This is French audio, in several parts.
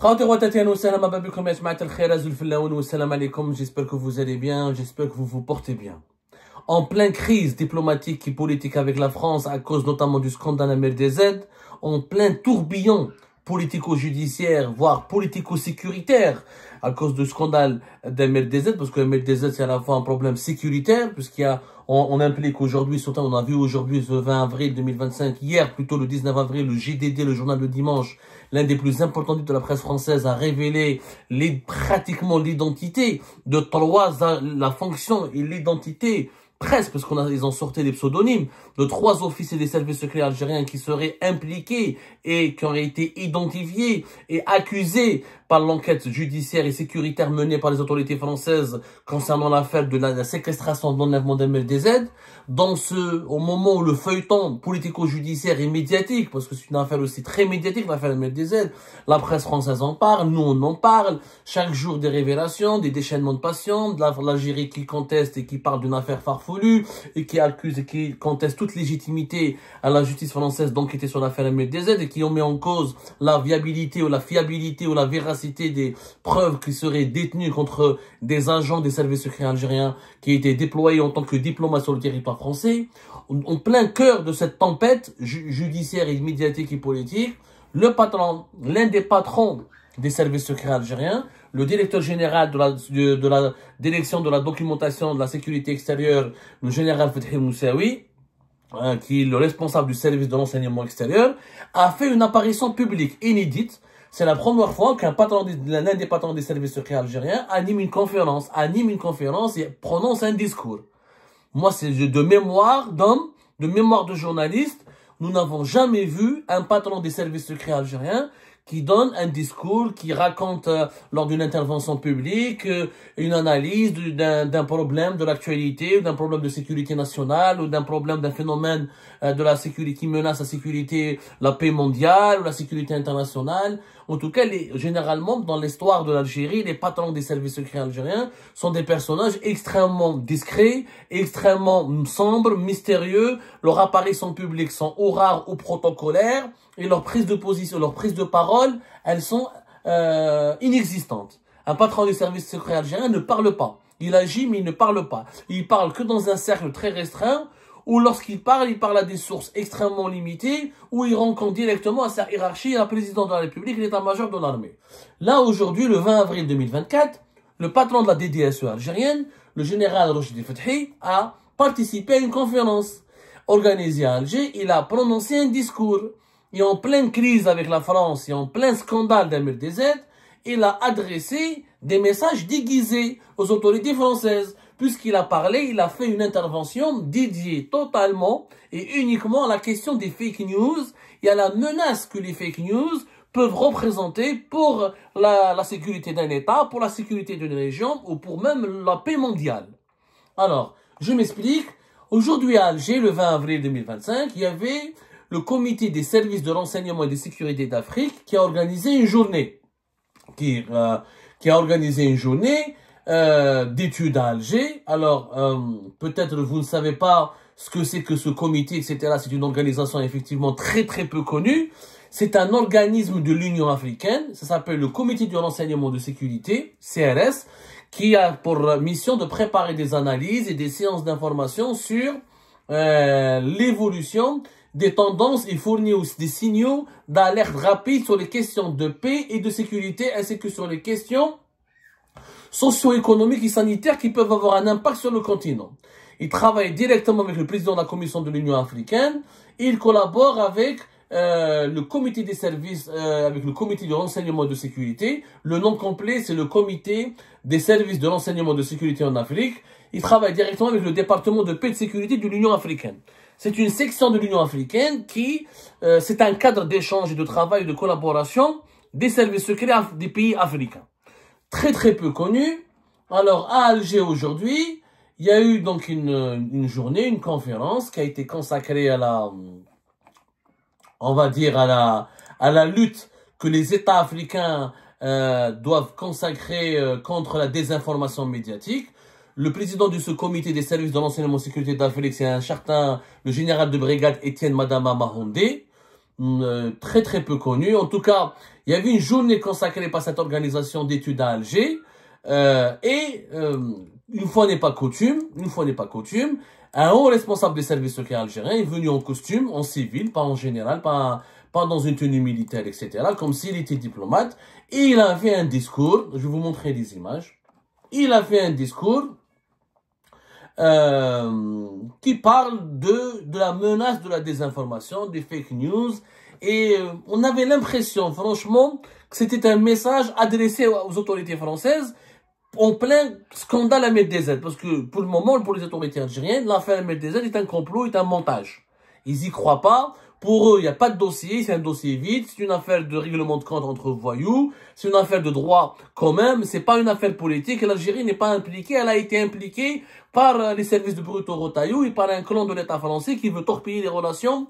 J'espère que vous allez bien, j'espère que vous vous portez bien. En pleine crise diplomatique et politique avec la France à cause notamment du scandale MLDZ, en plein tourbillon politico-judiciaire, voire politico-sécuritaire à cause du scandale d'MLDZ, parce que MLDZ c'est à la fois un problème sécuritaire, on implique aujourd'hui, surtout on a vu aujourd'hui le 20 avril 2025, hier plutôt le 19 avril, le JDD, le journal Le Dimanche, l'un des plus importants de la presse française, a révélé pratiquement l'identité de la fonction et l'identité presque, parce qu'ils ont sorti des pseudonymes, de 3 officiers des services secrets algériens qui seraient impliqués et qui auraient été identifiés et accusés par l'enquête judiciaire et sécuritaire menée par les autorités françaises concernant l'affaire de la séquestration de l'enlèvement d'MLDZ. Au moment où le feuilleton politico-judiciaire est médiatique, parce que c'est une affaire aussi très médiatique, l'affaire MLDZ, la presse française en parle, nous on en parle, chaque jour des révélations, des déchaînements de passion, de l'Algérie qui conteste et qui parle d'une affaire farfelue, et qui accuse et qui conteste toute légitimité à la justice française d'enquêter sur l'affaire MLDZ, et qui en met en cause la viabilité ou la fiabilité ou la véracité des preuves qui seraient détenues contre des agents des services secrets algériens qui étaient déployés en tant que diplomates sur le territoire français. En plein cœur de cette tempête judiciaire et médiatique et politique, l'un des patrons des services secrets algériens, le directeur général de la direction de la documentation de la sécurité extérieure, le général Fethi Moussaoui, qui est le responsable du service de l'enseignement extérieur, a fait une apparition publique inédite. C'est la première fois l'un des patrons des services secrets algériens anime une conférence et prononce un discours. Moi, c'est de mémoire de journaliste, nous n'avons jamais vu un patron des services secrets algériens qui donne un discours, qui raconte lors d'une intervention publique une analyse d'un problème de l'actualité, d'un problème de sécurité nationale, ou d'un phénomène de la sécurité qui menace la sécurité, la paix mondiale, ou la sécurité internationale. En tout cas, généralement, dans l'histoire de l'Algérie, les patrons des services secrets algériens sont des personnages extrêmement discrets, extrêmement sombres, mystérieux. Leurs apparitions publiques sont ou rares ou protocolaires, et leurs prises de position, leurs prises de parole, elles sont inexistantes. Un patron des services secrets algériens ne parle pas. Il agit, mais il ne parle pas. Il parle que dans un cercle très restreint, ou lorsqu'il parle à des sources extrêmement limitées, où il rencontre directement à sa hiérarchie, à la président de la République et l'état-major de l'armée. Là, aujourd'hui, le 20 avril 2024, le patron de la DDSE algérienne, le général Rochdi Fethi, a participé à une conférence organisée à Alger. Il a prononcé un discours. Et en pleine crise avec la France et en plein scandale d'MLDZ, il a adressé des messages déguisés aux autorités françaises. Puisqu'il a parlé, il a fait une intervention dédiée totalement et uniquement à la question des fake news et à la menace que les fake news peuvent représenter pour la sécurité d'un État, pour la sécurité d'une région ou pour même la paix mondiale. Alors, je m'explique. Aujourd'hui à Alger, le 20 avril 2025, il y avait le comité des services de renseignement et de sécurité d'Afrique qui a organisé une journée. D'études à Alger. Alors, peut-être vous ne savez pas ce que c'est que ce comité, etc. C'est une organisation effectivement très très peu connue. C'est un organisme de l'Union africaine. Ça s'appelle le Comité du renseignement de sécurité, CRS, qui a pour mission de préparer des analyses et des séances d'information sur l'évolution des tendances et fournir aussi des signaux d'alerte rapide sur les questions de paix et de sécurité, ainsi que sur les questions socio-économiques et sanitaires qui peuvent avoir un impact sur le continent. Il travaille directement avec le président de la Commission de l'Union africaine. Il collabore avec le comité des services, avec le comité de renseignement de sécurité. Le nom complet, c'est le comité des services de renseignement de sécurité en Afrique. Il travaille directement avec le département de paix et de sécurité de l'Union africaine. C'est une section de l'Union africaine c'est un cadre d'échange et de travail et de collaboration des services secrets des pays africains. Très très peu connu. Alors à Alger aujourd'hui, il y a eu donc une journée, une conférence qui a été consacrée à la lutte que les États africains doivent consacrer contre la désinformation médiatique. Le président de ce comité des services de renseignement et sécurité d'Afrique, c'est un certain, le général de brigade Étienne Madama Mahondé, très très peu connu. En tout cas, Il y avait une journée consacrée par cette organisation d'études à Alger. Une fois n'est pas coutume, un haut responsable des services secrets algériens est venu en costume, en civil, pas en général, pas dans une tenue militaire, etc., comme s'il était diplomate. Et il a fait un discours, je vais vous montrer des images. Il a fait un discours qui parle de la menace de la désinformation, des fake news. Et on avait l'impression, franchement, que c'était un message adressé aux autorités françaises en plein scandale MLDZ. Parce que pour le moment, pour les autorités algériennes, l'affaire MLDZ est un complot, est un montage. Ils y croient pas. Pour eux, il n'y a pas de dossier, c'est un dossier vide, c'est une affaire de règlement de compte entre voyous, c'est une affaire de droit quand même, c'est pas une affaire politique, l'Algérie n'est pas impliquée, elle a été impliquée par les services de Bruto Retailleau et par un clan de l'État français qui veut torpiller les relations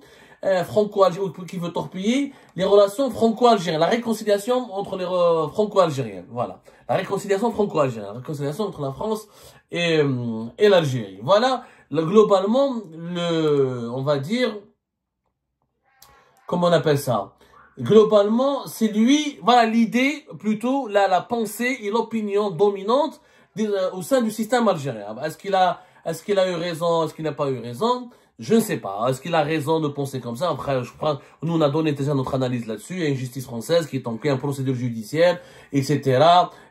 franco-algériennes, la réconciliation entre les franco-algériennes, voilà. La réconciliation franco-algérienne, la réconciliation entre la France et l'Algérie. Voilà, globalement, on va dire, comment on appelle ça? Globalement, c'est lui, voilà l'idée, plutôt la pensée et l'opinion dominante au sein du système algérien. Est-ce qu'il a eu raison, est-ce qu'il n'a pas eu raison? Je ne sais pas. Est-ce qu'il a raison de penser comme ça? Après, nous on a donné déjà notre analyse là-dessus. Il y a une justice française qui est en procédure judiciaire, etc.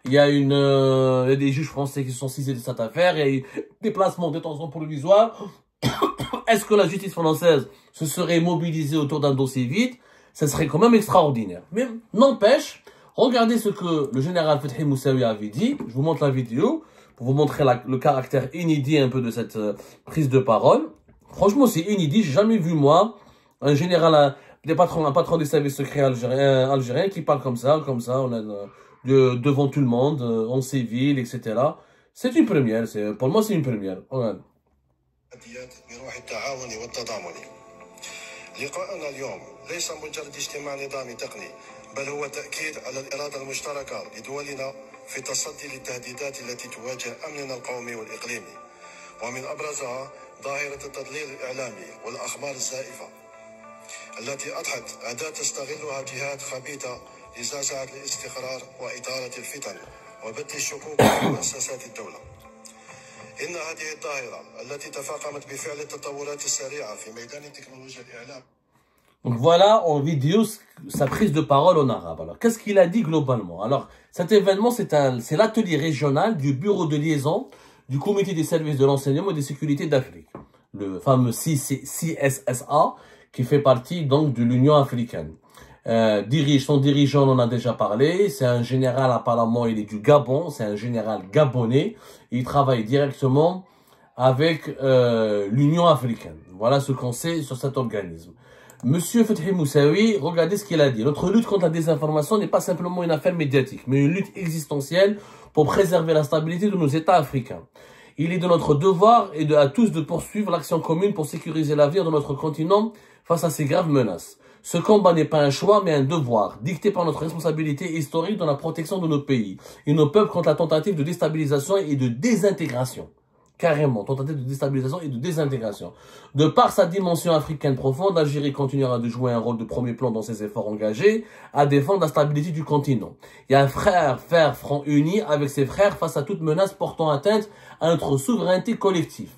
Il y a des juges français qui se sont saisis de cette affaire. Il y a eu des placements de détention provisoire. Est-ce que la justice française se serait mobilisée autour d'un dossier vide? Ça serait quand même extraordinaire. Mais n'empêche, regardez ce que le général Fethi Moussaoui avait dit. Je vous montre la vidéo pour vous montrer le caractère inédit un peu de cette prise de parole. Franchement, c'est inédit. J'ai jamais vu, moi, un général, un patron des services secrets algériens qui parle comme ça, devant tout le monde, en civil, etc. C'est une première. Pour moi, c'est une première. Regarde. بروح التعاون والتضامن. لقاءنا اليوم ليس مجرد اجتماع نظامي تقني، بل هو تأكيد على الإرادة المشتركة لدولنا في التصدي للتهديدات التي تواجه أمننا القومي والإقليمي، ومن أبرزها ظاهرة التضليل الإعلامي والأخبار الزائفة التي أضحت أداة تستغلها جهات خبيثة لزعزعة الاستقرار وإثارة الفتن وبث الشكوك في مؤسسات الدولة. إن هذه الظاهرة التي تفاقمت بفعل التطورات السريعة في ميدان تكنولوجيا الإعلام. Donc voilà en vidéo sa prise de parole en arabe. Alors qu'est-ce qu'il a dit globalement? Alors cet événement c'est l'atelier régional du bureau de liaison du comité des services de renseignement et de sécurité d'Afrique, le fameux CSSA qui fait partie donc de l'Union africaine. Son dirigeant, on en a déjà parlé, c'est un général, apparemment il est du Gabon, c'est un général gabonais, il travaille directement avec l'Union africaine. Voilà ce qu'on sait sur cet organisme. Monsieur Fethi Moussaoui, regardez ce qu'il a dit. Notre lutte contre la désinformation n'est pas simplement une affaire médiatique, mais une lutte existentielle pour préserver la stabilité de nos États africains. Il est de notre devoir et à tous de poursuivre l'action commune pour sécuriser l'avenir de notre continent face à ces graves menaces. Ce combat n'est pas un choix, mais un devoir, dicté par notre responsabilité historique dans la protection de nos pays et nos peuples contre la tentative de déstabilisation et de désintégration. Carrément, tentative de déstabilisation et de désintégration. De par sa dimension africaine profonde, l'Algérie continuera de jouer un rôle de premier plan dans ses efforts engagés à défendre la stabilité du continent. Il y a un faire front uni avec ses frères face à toute menace portant atteinte à notre souveraineté collective.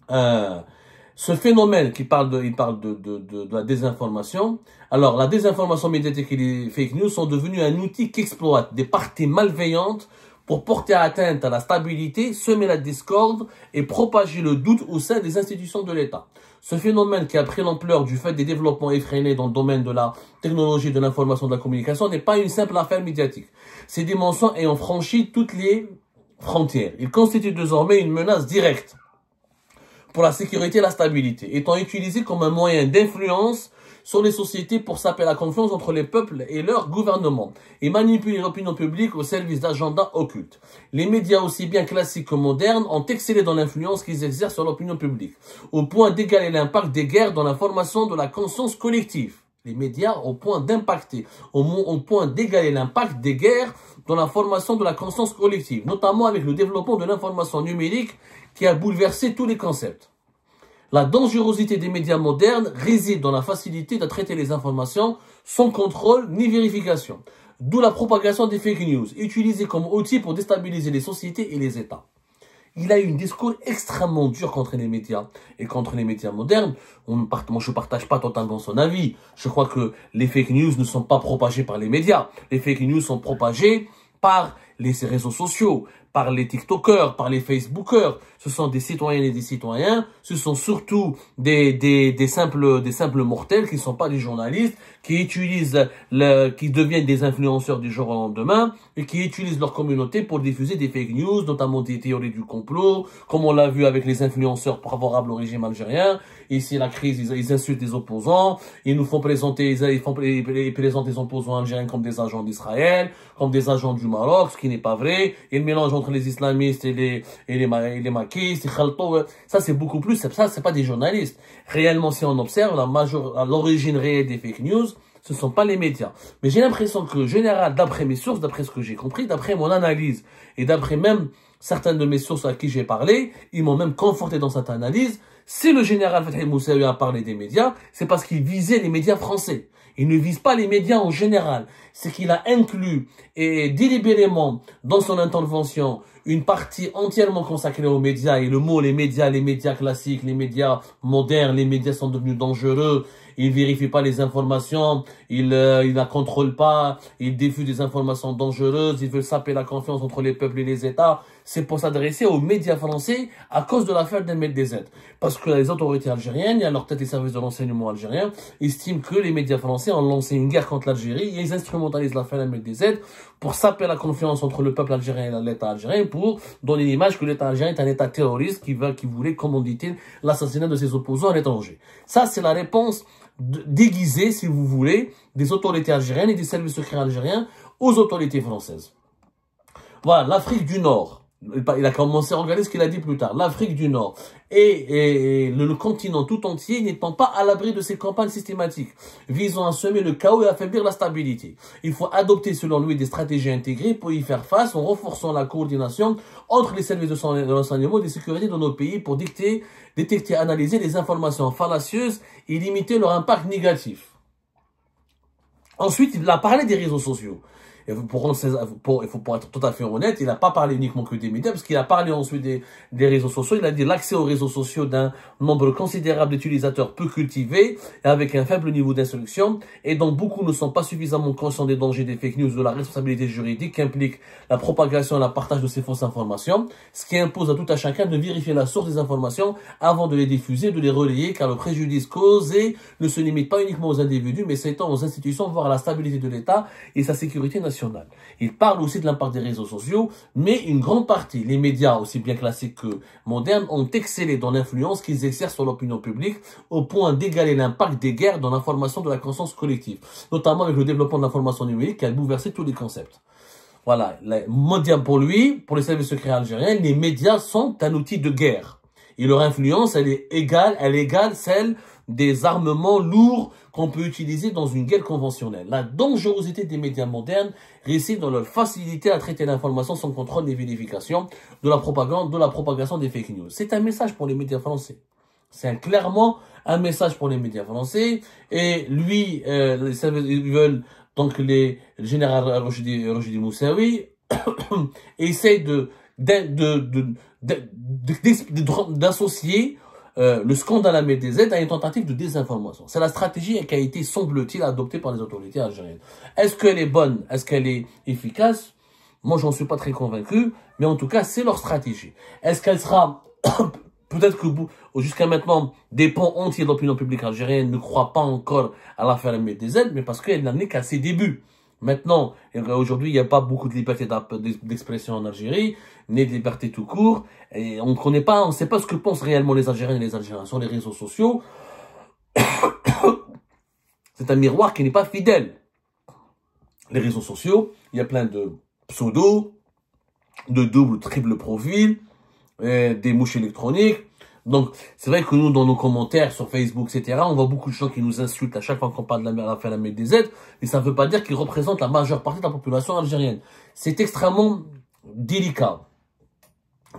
Ce phénomène il parle de la désinformation. Alors, la désinformation médiatique et les fake news sont devenus un outil qu'exploitent des parties malveillantes pour porter atteinte à la stabilité, semer la discorde et propager le doute au sein des institutions de l'État. Ce phénomène qui a pris l'ampleur du fait des développements effrénés dans le domaine de la technologie, de l'information, de la communication n'est pas une simple affaire médiatique. Ces dimensions ayant franchi toutes les frontières. Il constitue désormais une menace directe pour la sécurité et la stabilité, étant utilisé comme un moyen d'influence sur les sociétés pour saper la confiance entre les peuples et leurs gouvernements et manipuler l'opinion publique au service d'agendas occultes. Les médias, aussi bien classiques que modernes, ont excellé dans l'influence qu'ils exercent sur l'opinion publique, au point d'égaler l'impact des guerres dans la formation de la conscience collective. Les médias au point d'impacter, au point d'égaler l'impact des guerres dans la formation de la conscience collective, notamment avec le développement de l'information numérique qui a bouleversé tous les concepts. La dangerosité des médias modernes réside dans la facilité de traiter les informations sans contrôle ni vérification. D'où la propagation des fake news, utilisée comme outil pour déstabiliser les sociétés et les États. Il a eu un discours extrêmement dur contre les médias et contre les médias modernes. Moi, je ne partage pas totalement son avis. Je crois que les fake news ne sont pas propagées par les médias. Les fake news sont propagées par les réseaux sociaux, par les TikTokers, par les Facebookers. Ce sont des citoyennes et des citoyens. Ce sont surtout des simples mortels qui ne sont pas des journalistes, qui qui deviennent des influenceurs du jour au lendemain et qui utilisent leur communauté pour diffuser des fake news, notamment des théories du complot, comme on l'a vu avec les influenceurs favorables au régime algérien. Ici, la crise, ils insultent les opposants, ils nous font présenter, ils présentent les opposants algériens comme des agents d'Israël, comme des agents du Maroc, ce qui n'est pas vrai. Ils mélangent entre les islamistes et les maquistes, ça c'est beaucoup plus, ça c'est pas des journalistes. Réellement, si on observe, l'origine réelle des fake news, ce ne sont pas les médias. Mais j'ai l'impression que, en général, d'après mes sources, d'après ce que j'ai compris, d'après mon analyse, et d'après même certaines de mes sources à qui j'ai parlé, ils m'ont même conforté dans cette analyse. Si le général Fathi Moussaoui a parlé des médias, c'est parce qu'il visait les médias français. Il ne vise pas les médias en général. C'est qu'il a inclus et délibérément dans son intervention une partie entièrement consacrée aux médias. Et le mot les médias classiques, les médias modernes, les médias sont devenus dangereux. Il vérifie pas les informations, il la contrôle pas, il diffuse des informations dangereuses, il veut saper la confiance entre les peuples et les États. C'est pour s'adresser aux médias français à cause de l'affaire d'MLDZ. Parce que les autorités algériennes, et à leur tête les services de renseignement algériens, estiment que les médias français ont lancé une guerre contre l'Algérie et ils instrumentalisent l'affaire d'MLDZ pour saper la confiance entre le peuple algérien et l'État algérien pour donner l'image que l'État algérien est un État terroriste qui voulait commanditer l'assassinat de ses opposants à l'étranger. Ça, c'est la réponse déguisée, si vous voulez, des autorités algériennes et des services secrets algériens aux autorités françaises. Voilà, l'Afrique du Nord. Il a commencé à regarder ce qu'il a dit plus tard. L'Afrique du Nord et le continent tout entier n'étant pas à l'abri de ces campagnes systématiques visant à semer le chaos et à affaiblir la stabilité. Il faut adopter selon lui des stratégies intégrées pour y faire face en renforçant la coordination entre les services de renseignement et de sécurité de nos pays pour détecter, analyser les informations fallacieuses et limiter leur impact négatif. Ensuite, il a parlé des réseaux sociaux. Et pour être tout à fait honnête, il n'a pas parlé uniquement que des médias, parce qu'il a parlé ensuite des réseaux sociaux. Il a dit l'accès aux réseaux sociaux d'un nombre considérable d'utilisateurs peu cultivés et avec un faible niveau d'instruction, et dont beaucoup ne sont pas suffisamment conscients des dangers des fake news, de la responsabilité juridique qu'implique la propagation et la partage de ces fausses informations, ce qui impose à tout un chacun de vérifier la source des informations avant de les diffuser, de les relayer, car le préjudice causé ne se limite pas uniquement aux individus, mais s'étend aux institutions, voire à la stabilité de l'État et sa sécurité nationale. Il parle aussi de l'impact des réseaux sociaux, mais une grande partie, les médias aussi bien classiques que modernes, ont excellé dans l'influence qu'ils exercent sur l'opinion publique au point d'égaler l'impact des guerres dans l'information de la conscience collective, notamment avec le développement de l'information numérique qui a bouleversé tous les concepts. Voilà, pour lui, pour les services secrets algériens, les médias sont un outil de guerre. Et leur influence, elle est égale celle des armements lourds qu'on peut utiliser dans une guerre conventionnelle. La dangerosité des médias modernes réside dans leur facilité à traiter l'information sans contrôle et vérification de la propagation des fake news. C'est un message pour les médias français. C'est clairement un message pour les médias français. Et lui, ils veulent, donc le général Rojdi Moussaoui essaye d'associer le scandale MLDZ à une tentative de désinformation. C'est la stratégie qui a été, semble-t-il, adoptée par les autorités algériennes. Est-ce qu'elle est bonne? Est-ce qu'elle est efficace? Moi, j'en suis pas très convaincu, mais en tout cas, c'est leur stratégie. Est-ce qu'elle sera... Peut-être que jusqu'à maintenant, des pans entiers de l'opinion publique algérienne ne croient pas encore à l'affaire MLDZ, mais parce qu'elle n'en est qu'à ses débuts. Maintenant, aujourd'hui, il n'y a pas beaucoup de liberté d'expression en Algérie, ni de liberté tout court, et on ne sait pas ce que pensent réellement les Algériens et les Algériens sur les réseaux sociaux. C'est un miroir qui n'est pas fidèle. Les réseaux sociaux, il y a plein de pseudos, de double, triple profils, des mouches électroniques. Donc, c'est vrai que nous, dans nos commentaires sur Facebook, etc., on voit beaucoup de gens qui nous insultent à chaque fois qu'on parle de l'affaire de la MLDZ, mais ça ne veut pas dire qu'ils représentent la majeure partie de la population algérienne. C'est extrêmement délicat.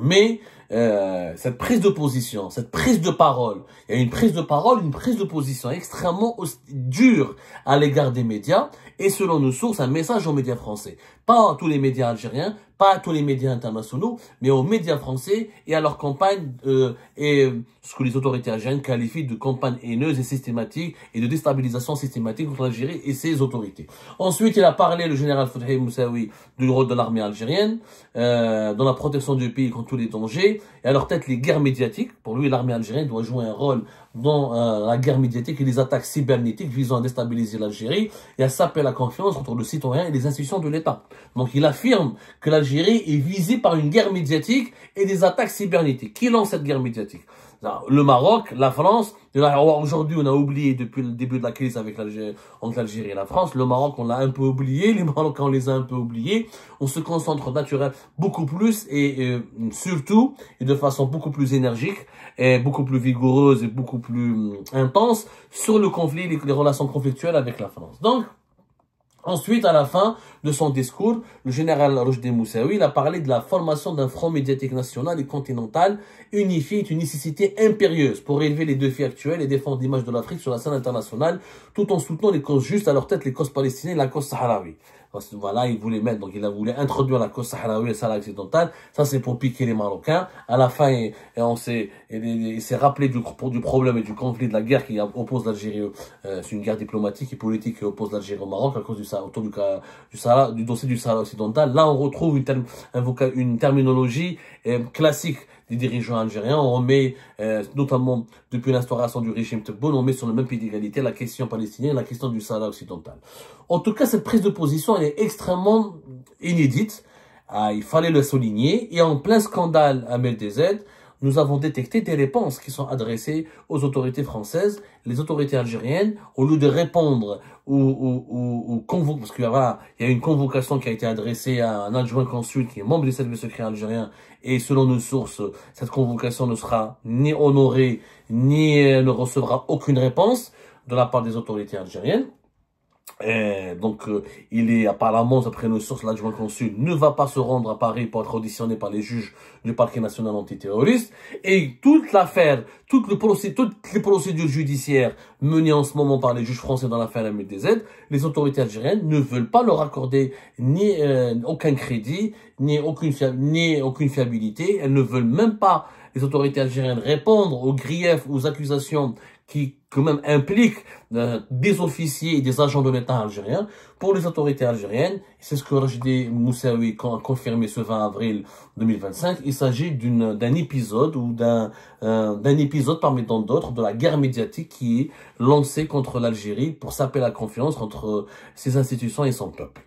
Mais cette prise de position, cette prise de parole. Il y a une prise de parole, une prise de position extrêmement dure à l'égard des médias et selon nos sources, un message aux médias français. Pas à tous les médias algériens, pas à tous les médias internationaux, mais aux médias français et à leur campagne et ce que les autorités algériennes qualifient de campagne haineuse et systématique et de déstabilisation systématique contre l'Algérie et ses autorités. Ensuite, il a parlé, le général Fethi Moussaoui, du rôle de l'armée algérienne dans la protection du pays contre tous les dangers et à leur tête les guerres médiatiques. Pour lui, l'armée algérienne doit jouer un rôle dans la guerre médiatique et les attaques cybernétiques visant à déstabiliser l'Algérie et à saper la confiance entre le citoyen et les institutions de l'État. Donc il affirme que l'Algérie est visée par une guerre médiatique et des attaques cybernétiques. Qui lance cette guerre médiatique? Le Maroc, la France. Aujourd'hui, on a oublié depuis le début de la crise avec entre l'Algérie et la France. Le Maroc, on l'a un peu oublié. Les Marocains, on les a un peu oubliés. On se concentre naturellement beaucoup plus et surtout et de façon beaucoup plus énergique et beaucoup plus vigoureuse et beaucoup plus intense sur le conflit, les relations conflictuelles avec la France. Donc, ensuite, à la fin de son discours, le général Rojdé Moussaoui a parlé de la formation d'un front médiatique national et continental unifié est une nécessité impérieuse pour relever les défis actuels et défendre l'image de l'Afrique sur la scène internationale, tout en soutenant les causes justes, à leur tête les causes palestiniennes et la cause sahraoui. Voilà, il voulait mettre, donc il a voulu introduire la cause sahraoui et Sahara occidentale. Ça, c'est pour piquer les Marocains. À la fin, il s'est rappelé du problème et du conflit de la guerre qui oppose l'Algérie. C'est une guerre diplomatique et politique qui oppose l'Algérie au Maroc à cause autour du dossier du Sahara occidental. Là, on retrouve une terminologie classique des dirigeants algériens. On remet, notamment depuis l'instauration du régime Tebboune, on met sur le même pied d'égalité la question palestinienne et la question du Sahara occidental. En tout cas, cette prise de position, elle est extrêmement inédite. Il fallait le souligner. Et en plein scandale à MLDZ, nous avons détecté des réponses qui sont adressées aux autorités françaises, les autorités algériennes, au lieu de répondre aux convocations, parce que voilà, il y a une convocation qui a été adressée à un adjoint consul qui est membre du service secret algérien, et selon nos sources, cette convocation ne sera ni honorée, ni ne recevra aucune réponse de la part des autorités algériennes. Donc, il est apparemment, d'après nos sources, l'adjoint consul ne va pas se rendre à Paris pour être auditionné par les juges du parquet national antiterroriste. Et toute l'affaire, toutes les procédures judiciaires menées en ce moment par les juges français dans l'affaire MLDZ, les autorités algériennes ne veulent pas leur accorder ni aucun crédit, ni aucune fiabilité. Elles ne veulent même pas, les autorités algériennes, répondre aux griefs, aux accusations qui quand même impliquent des officiers et des agents de l'État algérien. Pour les autorités algériennes, c'est ce que Rojdé Moussaoui a confirmé ce 20 avril 2025, il s'agit d'un épisode ou d'un épisode parmi tant d'autres de la guerre médiatique qui est lancée contre l'Algérie pour saper la confiance entre ses institutions et son peuple.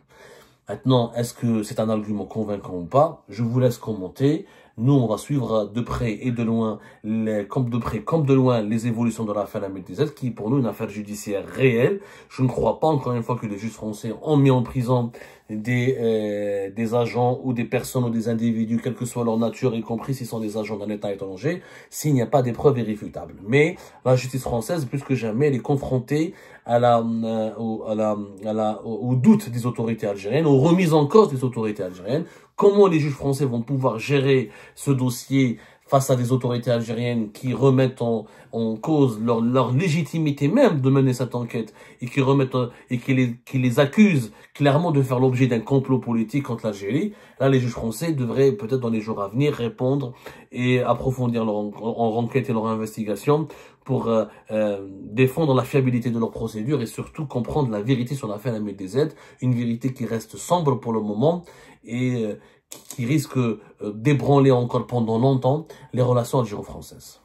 Maintenant, est-ce que c'est un argument convaincant ou pas? Je vous laisse commenter. Nous, on va suivre de près et de loin, comme de loin, les évolutions de l'affaire MLDZ, qui est pour nous une affaire judiciaire réelle. Je ne crois pas, encore une fois, que les juges français ont mis en prison des agents ou des personnes ou des individus, quelle que soit leur nature, y compris s'ils sont des agents d'un État étranger, s'il n'y a pas des preuves irréfutables. Mais la justice française, plus que jamais, elle est confrontée au doute des autorités algériennes, aux remises en cause des autorités algériennes. Comment les juges français vont pouvoir gérer ce dossier face à des autorités algériennes qui remettent en cause leur légitimité même de mener cette enquête et qui les accusent clairement de faire l'objet d'un complot politique contre l'Algérie. Là, les juges français devraient peut-être dans les jours à venir répondre et approfondir leur enquête et leur investigation pour défendre la fiabilité de leur procédure et surtout comprendre la vérité sur l'affaire MLDZ, une vérité qui reste sombre pour le moment et qui risque d'ébranler encore pendant longtemps les relations algéro-françaises.